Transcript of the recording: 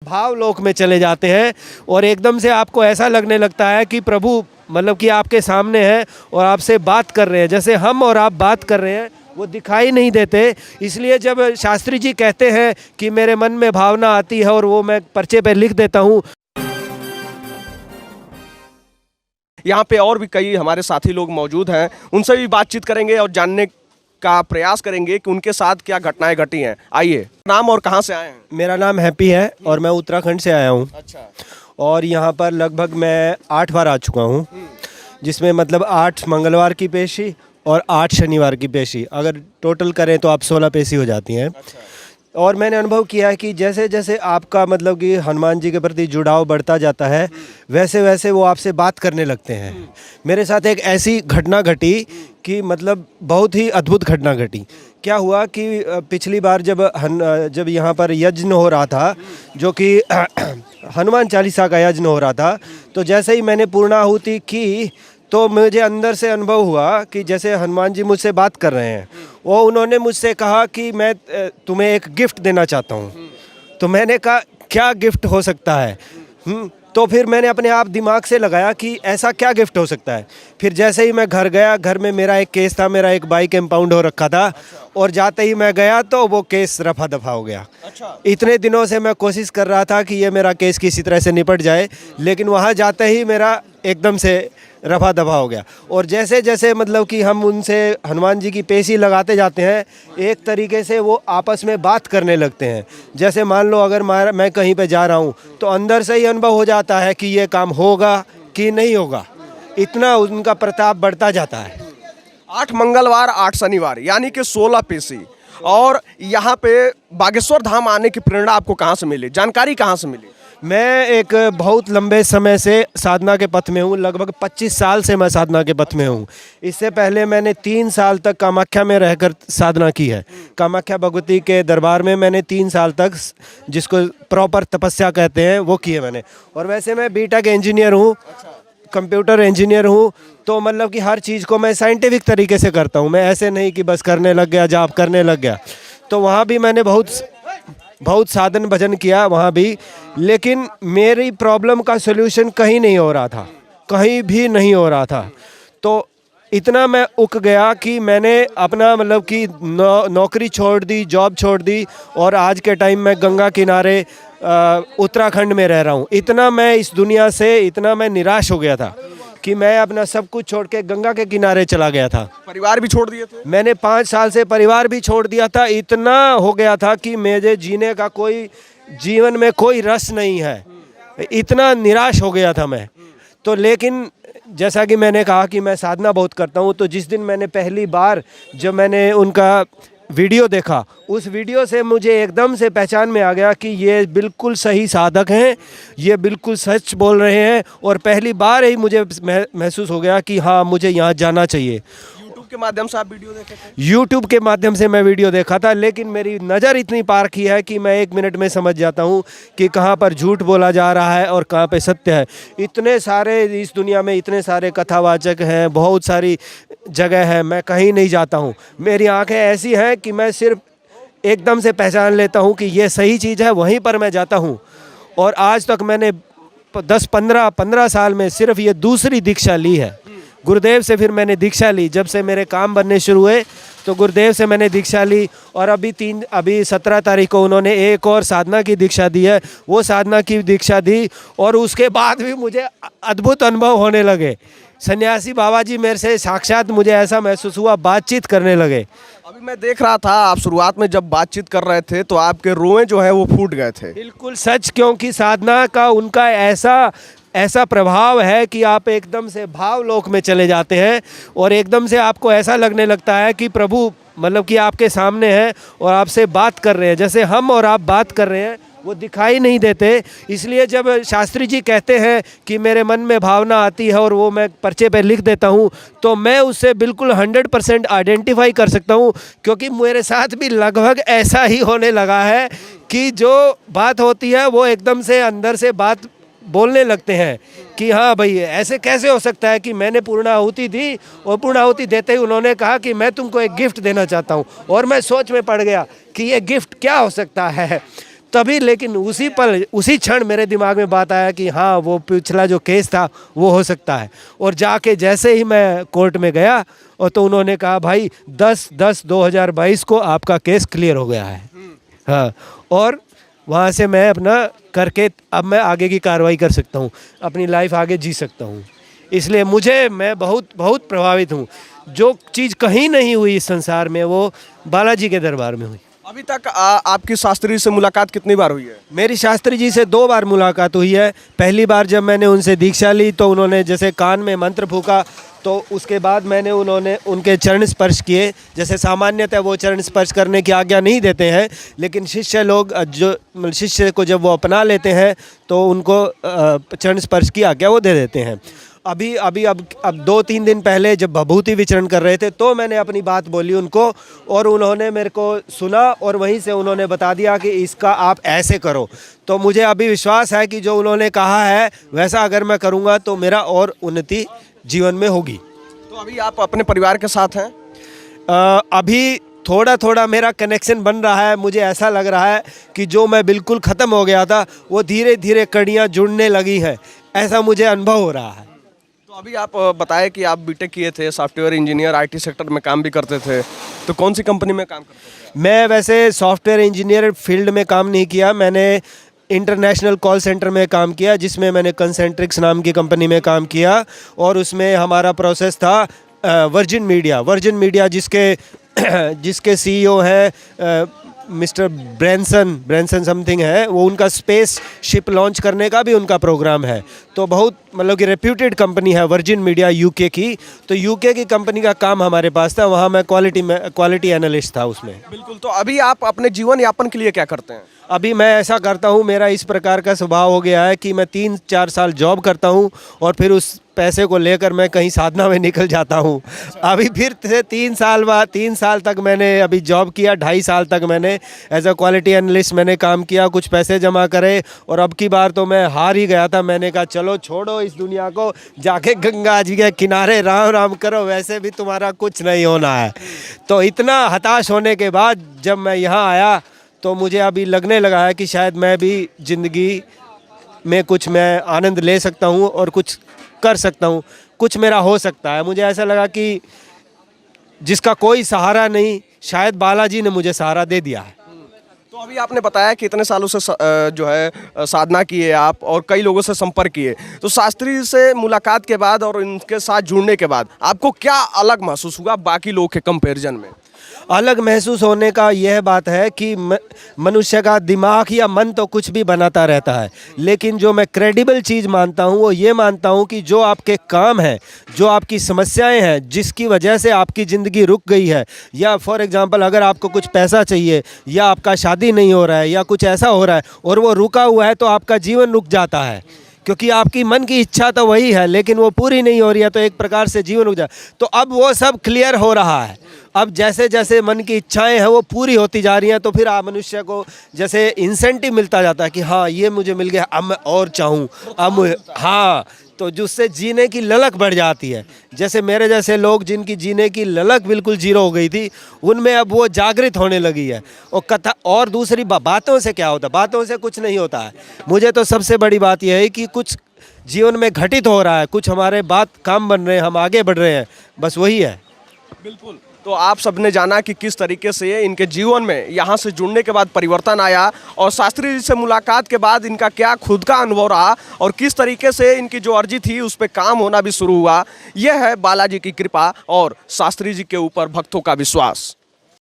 भावलोक में चले जाते हैं और एकदम से आपको ऐसा लगने लगता है कि प्रभु मतलब कि आपके सामने है और आपसे बात कर रहे हैं, जैसे हम और आप बात कर रहे हैं, वो दिखाई नहीं देते। इसलिए जब शास्त्री जी कहते हैं कि मेरे मन में भावना आती है और वो मैं पर्चे पे लिख देता हूँ। यहाँ पे और भी कई हमारे साथी लोग मौजूद हैं, उनसे भी बातचीत करेंगे और जानने का प्रयास करेंगे कि उनके साथ क्या घटनाएं घटी हैं। आइए, नाम और कहाँ से आए हैं? मेरा नाम हैप्पी है और मैं उत्तराखंड से आया हूँ। अच्छा। और यहाँ पर लगभग मैं 8 बार आ चुका हूँ, जिसमें मतलब 8 मंगलवार की पेशी और 8 शनिवार की पेशी, अगर टोटल करें तो आप 16 पेशी हो जाती हैं। अच्छा। और मैंने अनुभव किया है कि जैसे जैसे आपका मतलब कि हनुमान जी के प्रति जुड़ाव बढ़ता जाता है, वैसे वैसे वो आपसे बात करने लगते हैं। मेरे साथ एक ऐसी घटना घटी कि मतलब बहुत ही अद्भुत घटना घटी। क्या हुआ कि पिछली बार जब यहाँ पर यज्ञ हो रहा था, जो कि हनुमान चालीसा का यज्ञ हो रहा था, तो जैसे ही मैंने पूर्णाहुति की तो मुझे अंदर से अनुभव हुआ कि जैसे हनुमान जी मुझसे बात कर रहे हैं। वो उन्होंने मुझसे कहा कि मैं तुम्हें एक गिफ्ट देना चाहता हूँ। तो मैंने कहा क्या गिफ्ट हो सकता है? तो फिर मैंने अपने आप दिमाग से लगाया कि ऐसा क्या गिफ्ट हो सकता है। फिर जैसे ही मैं घर गया, घर में मेरा एक केस था, मेरा एक बाइक इम्पाउंड हो रखा था, और जाते ही मैं गया तो वो केस रफा दफा हो गया। अच्छा। इतने दिनों से मैं कोशिश कर रहा था कि ये मेरा केस किसी तरह से निपट जाए, लेकिन वहाँ जाते ही मेरा एकदम से रफा दफा हो गया। और जैसे जैसे मतलब कि हम उनसे हनुमान जी की पेशी लगाते जाते हैं, एक तरीके से वो आपस में बात करने लगते हैं। जैसे मान लो अगर मैं कहीं पे जा रहा हूँ तो अंदर से ही अनुभव हो जाता है कि ये काम होगा कि नहीं होगा, इतना उनका प्रताप बढ़ता जाता है। 8 मंगलवार 8 शनिवार यानी कि 16 पेशी। और यहाँ पे बागेश्वर धाम आने की प्रेरणा आपको कहाँ से मिली, जानकारी कहाँ से मिली? मैं एक बहुत लंबे समय से साधना के पथ में हूँ, लगभग 25 साल से मैं साधना के पथ में हूँ। इससे पहले मैंने 3 साल तक कामाख्या में रहकर साधना की है। कामाख्या भगवती के दरबार में मैंने 3 साल तक, जिसको प्रॉपर तपस्या कहते हैं, वो किए मैंने। और वैसे मैं बीटेक इंजीनियर हूँ, कंप्यूटर इंजीनियर हूँ, तो मतलब कि हर चीज़ को मैं साइंटिफिक तरीके से करता हूँ। मैं ऐसे नहीं कि बस करने लग गया, जाप करने लग गया। तो वहाँ भी मैंने बहुत साधन भजन किया वहाँ भी, लेकिन मेरी प्रॉब्लम का सलूशन कहीं नहीं हो रहा था, कहीं भी नहीं हो रहा था। तो इतना मैं उक गया कि मैंने अपना मतलब कि नौकरी छोड़ दी, जॉब छोड़ दी, और आज के टाइम में गंगा किनारे उत्तराखंड में रह रहा हूँ। इतना मैं इस दुनिया से इतना मैं निराश हो गया था कि मैं अपना सब कुछ छोड़ के गंगा के किनारे चला गया था। परिवार भी छोड़ दिए थे? मैंने 5 साल से परिवार भी छोड़ दिया था। इतना हो गया था कि मुझे जीने का कोई, जीवन में कोई रस नहीं है, इतना निराश हो गया था मैं। तो लेकिन जैसा कि मैंने कहा कि मैं साधना बहुत करता हूँ, तो जिस दिन मैंने पहली बार जब मैंने उनका वीडियो देखा, उस वीडियो से मुझे एकदम से पहचान में आ गया कि ये बिल्कुल सही साधक हैं, ये बिल्कुल सच बोल रहे हैं। और पहली बार ही मुझे महसूस हो गया कि हाँ, मुझे यहाँ जाना चाहिए। यूट्यूब के माध्यम से आप वीडियो देखे थे? यूट्यूब के माध्यम से मैं वीडियो देखा था, लेकिन मेरी नज़र इतनी पार की है कि मैं 1 मिनट में समझ जाता हूँ कि कहाँ पर झूठ बोला जा रहा है और कहाँ पे सत्य है। इतने सारे इस दुनिया में इतने सारे कथावाचक हैं, बहुत सारी जगह है, मैं कहीं नहीं जाता हूँ। मेरी आंखें ऐसी हैं कि मैं सिर्फ एकदम से पहचान लेता हूँ कि ये सही चीज़ है, वहीं पर मैं जाता हूँ। और आज तक मैंने 10-15 साल में सिर्फ ये दूसरी दीक्षा ली है। गुरुदेव से फिर मैंने दीक्षा ली, जब से मेरे काम बनने शुरू हुए तो गुरुदेव से मैंने दीक्षा ली। और अभी 17 तारीख को उन्होंने एक और साधना की दीक्षा दी है, वो साधना की दीक्षा दी। और उसके बाद भी मुझे अद्भुत अनुभव होने लगे। सन्यासी बाबा जी मेरे से साक्षात, मुझे ऐसा महसूस हुआ, बातचीत करने लगे। अभी मैं देख रहा था, आप शुरुआत में जब बातचीत कर रहे थे तो आपके रोए जो है वो फूट गए थे। बिल्कुल सच, क्योंकि साधना का उनका ऐसा प्रभाव है कि आप एकदम से भावलोक में चले जाते हैं और एकदम से आपको ऐसा लगने लगता है कि प्रभु मतलब कि आपके सामने है और आपसे बात कर रहे हैं, जैसे हम और आप बात कर रहे हैं, वो दिखाई नहीं देते। इसलिए जब शास्त्री जी कहते हैं कि मेरे मन में भावना आती है और वो मैं पर्चे पे लिख देता हूँ, तो मैं उससे बिल्कुल 100% आइडेंटिफाई कर सकता हूँ, क्योंकि मेरे साथ भी लगभग ऐसा ही होने लगा है कि जो बात होती है वो एकदम से अंदर से बात बोलने लगते हैं कि हाँ भाई, ऐसे कैसे हो सकता है कि मैंने पूर्णाहुति दी और पूर्णाहुति देते ही उन्होंने कहा कि मैं तुमको एक गिफ्ट देना चाहता हूँ। और मैं सोच में पड़ गया कि ये गिफ्ट क्या हो सकता है। तभी लेकिन उसी पल उसी क्षण मेरे दिमाग में बात आया कि हाँ वो पिछला जो केस था वो हो सकता है। और जाके जैसे ही मैं कोर्ट में गया और तो उन्होंने कहा भाई 10/10/2022 को आपका केस क्लियर हो गया है। हाँ, और वहाँ से मैं अपना करके अब मैं आगे की कार्रवाई कर सकता हूँ, अपनी लाइफ आगे जी सकता हूँ। इसलिए मैं बहुत बहुत प्रभावित हूँ। जो चीज़ कहीं नहीं हुई इस संसार में वो बालाजी के दरबार में हुई। अभी तक आपकी शास्त्री जी से मुलाकात कितनी बार हुई है? मेरी शास्त्री जी से 2 बार मुलाकात हुई है। पहली बार जब मैंने उनसे दीक्षा ली तो उन्होंने जैसे कान में मंत्र फूका, तो उसके बाद मैंने उनके चरण स्पर्श किए। जैसे सामान्यतः वो चरण स्पर्श करने की आज्ञा नहीं देते हैं, लेकिन शिष्य लोग जो शिष्य को जब वो अपना लेते हैं तो उनको चरण स्पर्श की आज्ञा वो दे देते हैं। अब 2-3 दिन पहले जब भभूति विचरण कर रहे थे तो मैंने अपनी बात बोली उनको, और उन्होंने मेरे को सुना और वहीं से उन्होंने बता दिया कि इसका आप ऐसे करो। तो मुझे अभी विश्वास है कि जो उन्होंने कहा है वैसा अगर मैं करूँगा तो मेरा और उन्नति जीवन में होगी। तो अभी आप अपने परिवार के साथ हैं? अभी थोड़ा थोड़ा मेरा कनेक्शन बन रहा है। मुझे ऐसा लग रहा है कि जो मैं बिल्कुल ख़त्म हो गया था वो धीरे धीरे कड़ियाँ जुड़ने लगी हैं, ऐसा मुझे अनुभव हो रहा है। तो अभी आप बताएं कि आप बीटेक किए थे, सॉफ्टवेयर इंजीनियर, आईटी सेक्टर में काम भी करते थे, तो कौन सी कंपनी में काम करते थे? मैं वैसे सॉफ्टवेयर इंजीनियर फील्ड में काम नहीं किया। मैंने इंटरनेशनल कॉल सेंटर में काम किया, जिसमें मैंने कंसेंट्रिक्स नाम की कंपनी में काम किया, और उसमें हमारा प्रोसेस था वर्जिन मीडिया जिसके सीईओ हैं मिस्टर ब्रैंसन समथिंग है, वो उनका स्पेस शिप लॉन्च करने का भी उनका प्रोग्राम है। तो बहुत मतलब कि रेप्यूटेड कंपनी है वर्जिन मीडिया यूके की। तो यूके की कंपनी का काम हमारे पास था, वहाँ मैं क्वालिटी एनालिस्ट था उसमें। बिल्कुल। तो अभी आप अपने जीवन यापन के लिए क्या करते हैं? अभी मैं ऐसा करता हूँ, मेरा इस प्रकार का स्वभाव हो गया है कि मैं 3-4 साल जॉब करता हूँ और फिर उस पैसे को लेकर मैं कहीं साधना में निकल जाता हूँ। अभी फिर से 3 साल तक मैंने अभी जॉब किया, 2.5 साल तक मैंने एज अ क्वालिटी एनालिस्ट मैंने काम किया, कुछ पैसे जमा करे, और अब की बार तो मैं हार ही गया था। मैंने कहा चलो छोड़ो इस दुनिया को, जाके गंगा जी के किनारे राम राम करो, वैसे भी तुम्हारा कुछ नहीं होना है। तो इतना हताश होने के बाद जब मैं यहाँ आया तो मुझे अभी लगने लगा है कि शायद मैं भी ज़िंदगी में कुछ मैं आनंद ले सकता हूँ और कुछ कर सकता हूँ, कुछ मेरा हो सकता है। मुझे ऐसा लगा कि जिसका कोई सहारा नहीं, शायद बालाजी ने मुझे सहारा दे दिया है। तो अभी आपने बताया कि इतने सालों से जो है साधना की है आप, और कई लोगों से संपर्क किए, तो शास्त्री जी से मुलाकात के बाद और इनके साथ जुड़ने के बाद आपको क्या अलग महसूस हुआ बाकी लोगों के कंपैरिजन में? अलग महसूस होने का यह बात है कि मनुष्य का दिमाग या मन तो कुछ भी बनाता रहता है, लेकिन जो मैं क्रेडिबल चीज़ मानता हूँ वो ये मानता हूँ कि जो आपके काम हैं, जो आपकी समस्याएं हैं, जिसकी वजह से आपकी ज़िंदगी रुक गई है, या फॉर एग्जांपल अगर आपको कुछ पैसा चाहिए, या आपका शादी नहीं हो रहा है, या कुछ ऐसा हो रहा है और वो रुका हुआ है, तो आपका जीवन रुक जाता है, क्योंकि आपकी मन की इच्छा तो वही है लेकिन वो पूरी नहीं हो रही है, तो एक प्रकार से जीवन रुक जाए। तो अब वो सब क्लियर हो रहा है। अब जैसे जैसे मन की इच्छाएं हैं वो पूरी होती जा रही हैं, तो फिर आप मनुष्य को जैसे इंसेंटिव मिलता जाता है कि हाँ ये मुझे मिल गया, अब मैं और चाहूँ, अब हाँ, तो जिससे जीने की ललक बढ़ जाती है। जैसे मेरे जैसे लोग जिनकी जीने की ललक बिल्कुल जीरो हो गई थी, उनमें अब वो जागृत होने लगी है। और कथा और दूसरी बातों से क्या होता है? बातों से कुछ नहीं होता है। मुझे तो सबसे बड़ी बात यह है कि कुछ जीवन में घटित हो रहा है, कुछ हमारे बात काम बन रहे हैं, हम आगे बढ़ रहे हैं, बस वही है। बिल्कुल। तो आप सबने जाना कि किस तरीके से इनके जीवन में यहाँ से जुड़ने के बाद परिवर्तन आया, और शास्त्री जी से मुलाकात के बाद इनका क्या खुद का अनुभव रहा, और किस तरीके से इनकी जो अर्जी थी उस पर काम होना भी शुरू हुआ। यह है बालाजी की कृपा और शास्त्री जी के ऊपर भक्तों का विश्वास।